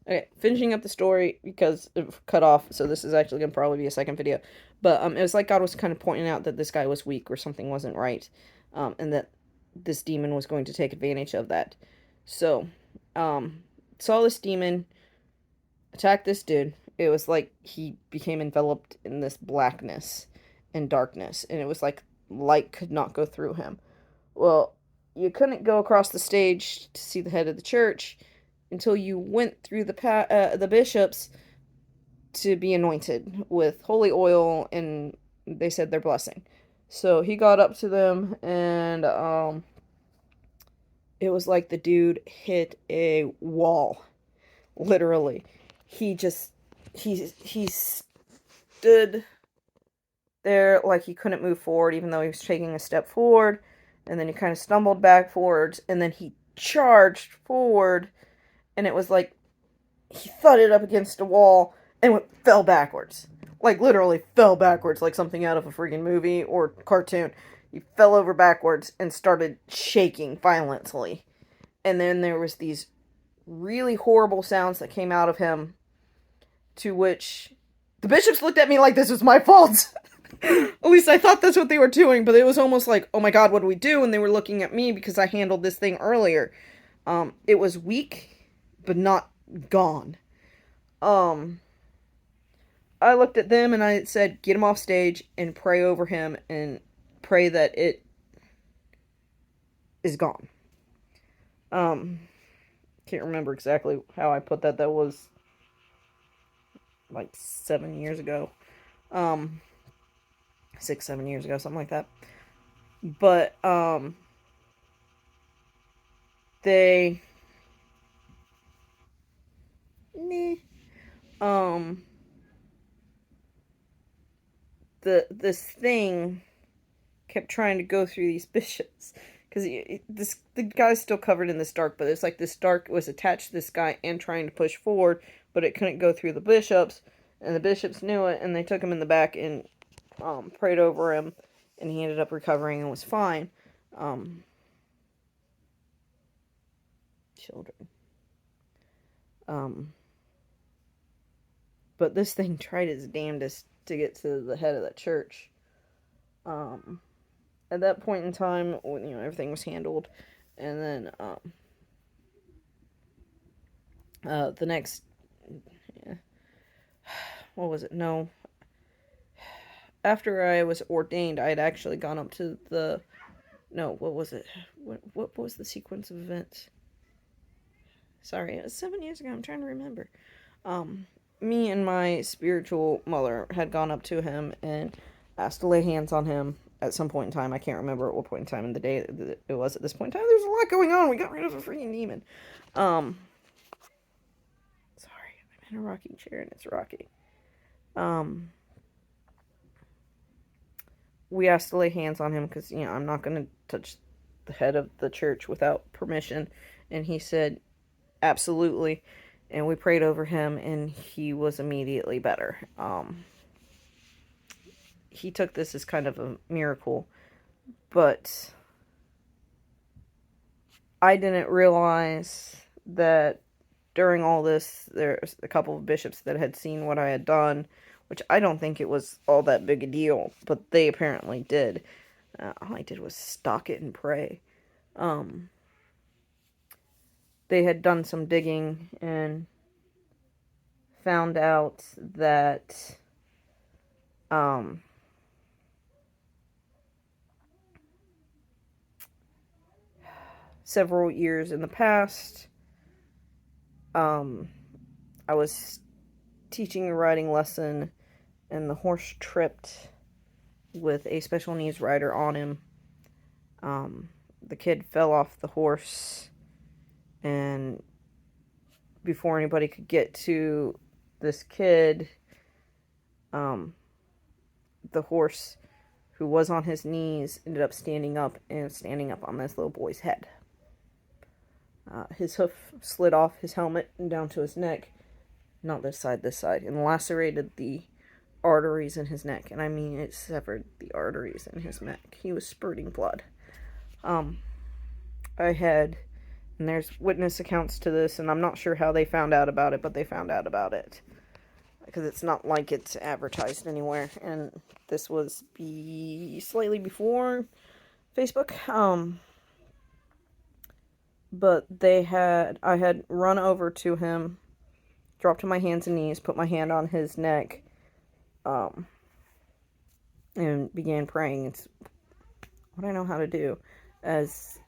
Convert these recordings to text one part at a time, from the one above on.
Okay, finishing up the story because it cut off, so this is actually gonna probably be a second video. But it was like God was kind of pointing out that this guy was weak or something wasn't right, and that this demon was going to take advantage of that. So, um, saw this demon attack this dude. It was like he became enveloped in this blackness and darkness, and it was like light could not go through him. Well, you couldn't go across the stage to see the head of the church until you went through the bishops to be anointed with holy oil, and they said their blessing. So he got up to them, and it was like the dude hit a wall, literally. He just he stood there like he couldn't move forward, even though he was taking a step forward, and then he kind of stumbled backwards, and then he charged forward, and it was like he thudded up against a wall and fell backwards. Like, literally fell backwards, like something out of a freaking movie or cartoon. He fell over backwards and started shaking violently. And then there was these really horrible sounds that came out of him, to which the bishops looked at me like this was my fault. At least I thought that's what they were doing, but it was almost like, oh my god, what do we do? And they were looking at me because I handled this thing earlier. It was weak, but not gone. Um, I looked at them and I said, get him off stage and pray over him and pray that it is gone. Um, can't remember exactly how I put that. That was like 7 years ago. Um, 6, 7 years ago, something like that. But, they, meh, um, this thing kept trying to go through these bishops because the guy's still covered in this dark, but it's like this dark was attached to this guy and trying to push forward, but it couldn't go through the bishops, and the bishops knew it, and they took him in the back and prayed over him, and he ended up recovering and was fine. Um, children. Um, but this thing tried its damnedest to get to the head of the church. Um, at that point in time, when everything was handled, and then the next, yeah, what was it? No, after I was ordained, I had actually gone up to the, no, what was it? What was the sequence of events? Sorry, it was 7 years ago. I'm trying to remember. Um, Me and my spiritual mother had gone up to him and asked to lay hands on him at some point in time. I can't remember at what point in time in the day it was at this point in time. There's a lot going on. We got rid of a freaking demon. Um, Sorry, I'm in a rocking chair and it's rocky. Um, we asked to lay hands on him because, I'm not going to touch the head of the church without permission. And he said, absolutely. And we prayed over him and he was immediately better. He took this as kind of a miracle, but I didn't realize that during all this, there's a couple of bishops that had seen what I had done, which I don't think it was all that big a deal, but they apparently did. All I did was stalk it and pray. Um, they had done some digging and found out that um, several years in the past, um, I was teaching a riding lesson and the horse tripped with a special needs rider on him. Um, the kid fell off the horse, and before anybody could get to this kid, um, the horse, who was on his knees, ended up standing up and standing up on this little boy's head. His hoof slid off his helmet and down to his neck, not this side, and lacerated the arteries in his neck. And I mean, it severed the arteries in his neck. He was spurting blood. Um, I had And there's witness accounts to this, and I'm not sure how they found out about it, but they found out about it. Because it's not like it's advertised anywhere. And this was slightly before Facebook. But I had run over to him, dropped to my hands and knees, put my hand on his neck, and began praying. It's what I know how to do, as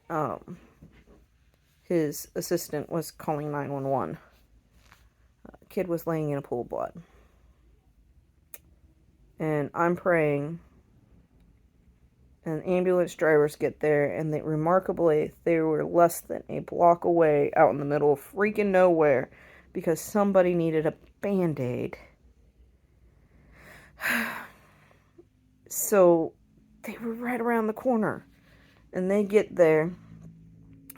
his assistant was calling 911. Kid was laying in a pool of blood. And I'm praying, and ambulance drivers get there, and remarkably, they were less than a block away out in the middle of freaking nowhere because somebody needed a Band-Aid. So they were right around the corner, and they get there,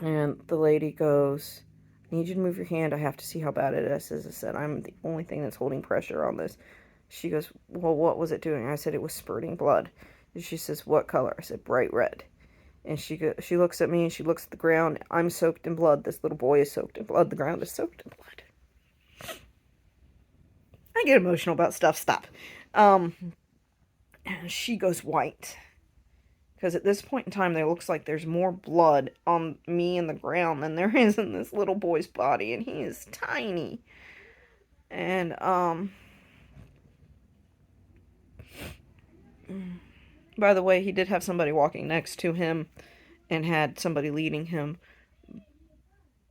and the lady goes, I need you to move your hand. I have to see how bad it is. As I said, I'm the only thing that's holding pressure on this. She goes, well, what was it doing? I said, it was spurting blood. And she says, what color? I said, bright red. And she looks at me, and she looks at the ground. I'm soaked in blood. This little boy is soaked in blood. The ground is soaked in blood. I get emotional about stuff. Stop. And she goes white. Because at this point in time, there looks like there's more blood on me and the ground than there is in this little boy's body. And he is tiny. And, by the way, he did have somebody walking next to him and had somebody leading him.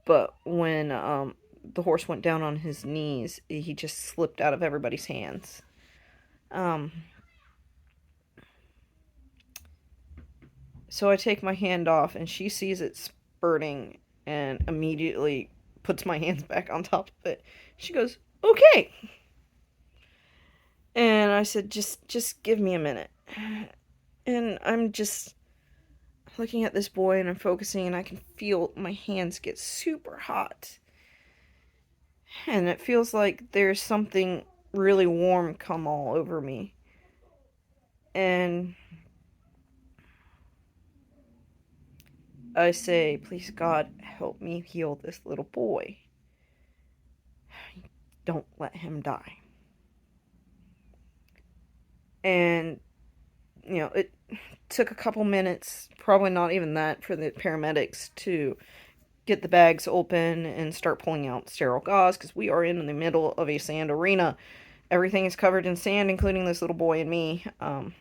But when the horse went down on his knees, he just slipped out of everybody's hands. So I take my hand off, and she sees it spurting and immediately puts my hands back on top of it. She goes, okay. And I said, just give me a minute. And I'm just looking at this boy, and I'm focusing, and I can feel my hands get super hot. And it feels like there's something really warm come all over me. And I say, please God, help me heal this little boy. Don't let him die. And, it took a couple minutes, probably not even that, for the paramedics to get the bags open and start pulling out sterile gauze, because we are in the middle of a sand arena. Everything is covered in sand, including this little boy and me. And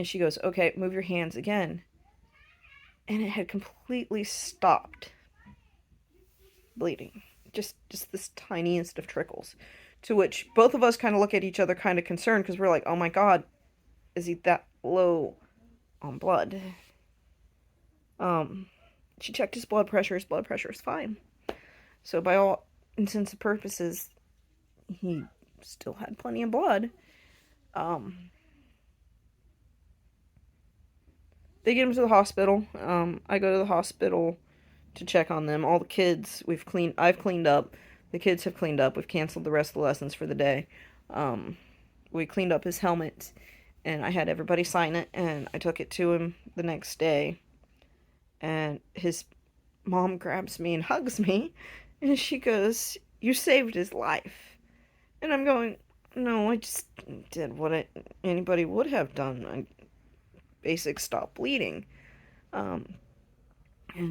she goes, okay, move your hands again. And it had completely stopped bleeding. Just this tiniest of trickles. To which both of us kind of look at each other kind of concerned, because we're like, oh my God, is he that low on blood? She checked his blood pressure. His blood pressure is fine. So by all intents and purposes, he still had plenty of blood. They get him to the hospital. I go to the hospital to check on them. All the kids, I've cleaned up. The kids have cleaned up. We've canceled the rest of the lessons for the day. We cleaned up his helmet, and I had everybody sign it, and I took it to him the next day. And his mom grabs me and hugs me, and she goes, you saved his life. And I'm going, no, I just did what anybody would have done. Basic stop bleeding. And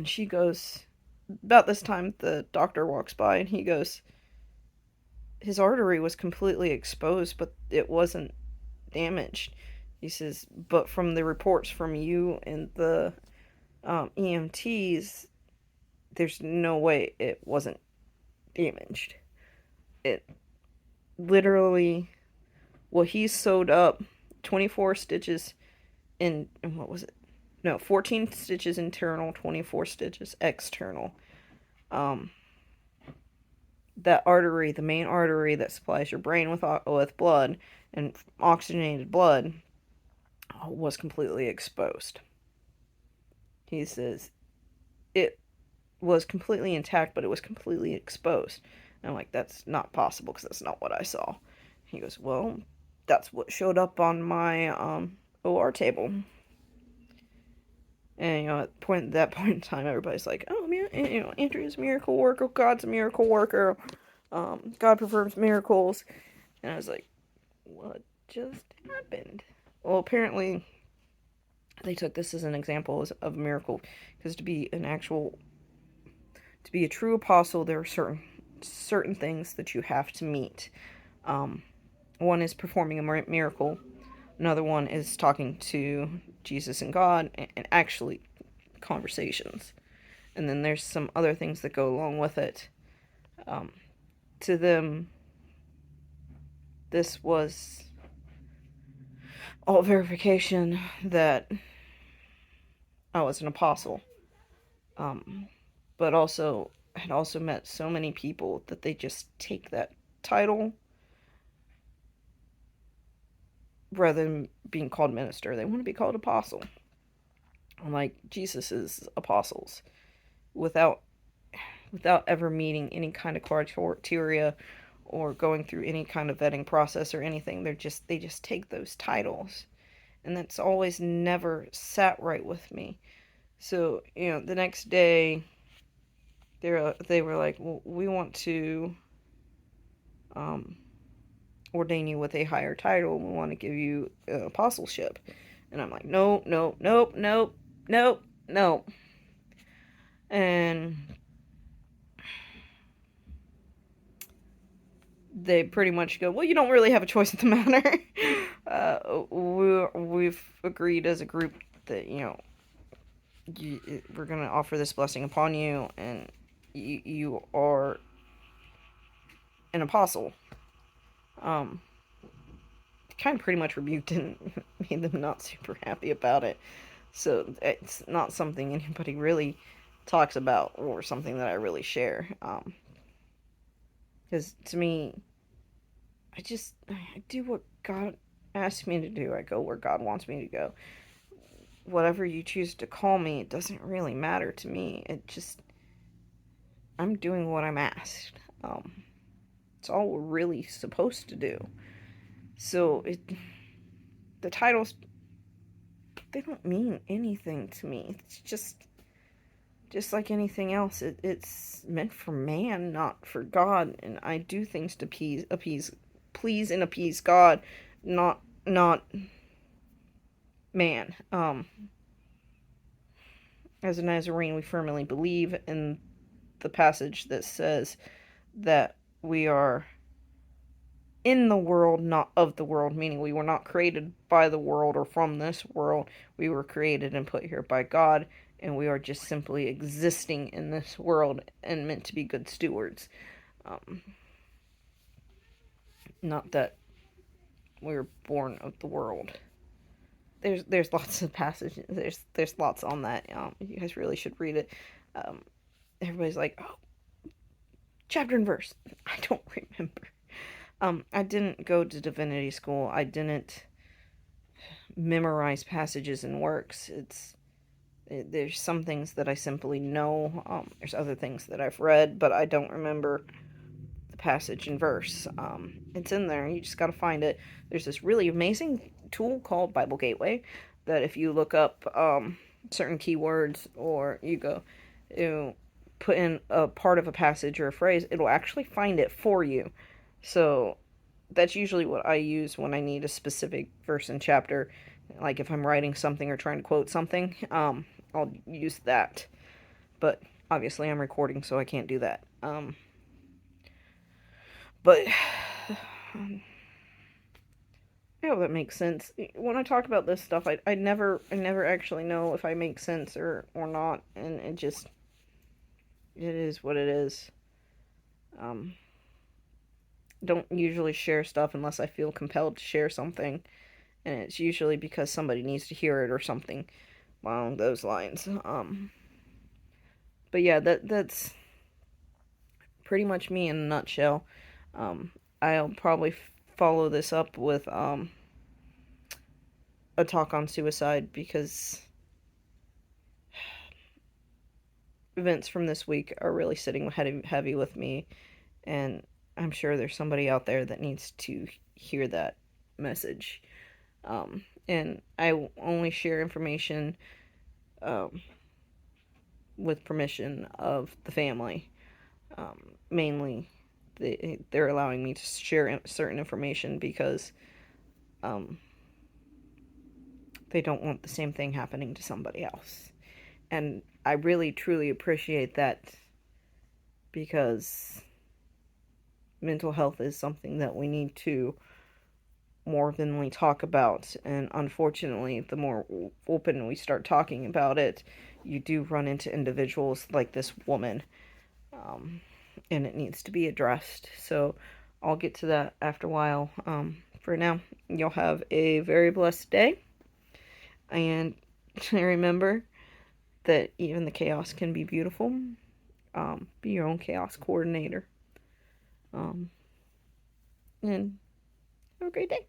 she goes, about this time the doctor walks by, and he goes, his artery was completely exposed, but it wasn't damaged. He says, but from the reports from you and the EMTs, there's no way it wasn't damaged. It literally, well, he sewed up 24 stitches in, what was it? No, 14 stitches internal, 24 stitches external. That artery, the main artery that supplies your brain with blood and oxygenated blood, was completely exposed. He says it was completely intact, but it was completely exposed. And I'm like, that's not possible, because that's not what I saw. He goes, well, that's what showed up on my OR table. And, at that point in time, everybody's like, oh, man, Andrea's a miracle worker, God's a miracle worker, God performs miracles. And I was like, what just happened? Well, apparently, they took this as an example of a miracle, because to be a true apostle, there are certain things that you have to meet. One is performing a miracle. Another one is talking to Jesus and God, and actually conversations. And then there's some other things that go along with it. To them, this was all verification that I was an apostle. But also, I had also met so many people that they just take that title rather than being called minister. They want to be called apostle. Like Jesus's apostles, without ever meeting any kind of criteria or going through any kind of vetting process or anything. They just take those titles, and that's always never sat right with me. So, the next day they were like, well, we want to ordain you with a higher title. We want to give you apostleship. And I'm like, no, no, nope, nope, nope, nope. And they pretty much go, well, you don't really have a choice in the matter. We've agreed as a group that, we're going to offer this blessing upon you, and you are an apostle. Kind of pretty much rebuked and made them not super happy about it. So it's not something anybody really talks about, or something that I really share. Because to me, I do what God asks me to do. I go where God wants me to go. Whatever you choose to call me, it doesn't really matter to me. I'm doing what I'm asked. It's all we're really supposed to do. So the titles, they don't mean anything to me. It's just like anything else. It's meant for man, not for God. And I do things to please and appease God, not man. As a Nazarene, we firmly believe in the passage that says that we are in the world, not of the world, meaning we were not created by the world or from this world. We were created and put here by God, and we are just simply existing in this world and meant to be good stewards. Not that we were born of the world. There's lots of passages. There's lots on that. You guys really should read it. Everybody's like, oh, chapter and verse. I don't remember. I didn't go to divinity school. I didn't memorize passages and works. There's some things that I simply know. There's other things that I've read, but I don't remember the passage and verse. It's in there. You just got to find it. There's this really amazing tool called Bible Gateway that if you look up certain keywords, or you put in a part of a passage or a phrase, it'll actually find it for you. So that's usually what I use when I need a specific verse and chapter. Like if I'm writing something or trying to quote something, I'll use that. But obviously I'm recording, so I can't do that. But I hope that makes sense. When I talk about this stuff, I never actually know if I make sense or not, and it is what it is. Don't usually share stuff unless I feel compelled to share something, and it's usually because somebody needs to hear it or something along those lines. But yeah, that's pretty much me in a nutshell. I'll probably follow this up with a talk on suicide, because events from this week are really sitting heavy with me, and I'm sure there's somebody out there that needs to hear that message. And I only share information um, with permission of the family. Mainly, they're allowing me to share certain information because um, they don't want the same thing happening to somebody else. And I really, truly appreciate that because mental health is something that we need to more openly talk about. And unfortunately, the more open we start talking about it, you do run into individuals like this woman. And it needs to be addressed. So I'll get to that after a while. For now, you'll have a very blessed day. And remember that even the chaos can be beautiful. Be your own chaos coordinator. And have a great day.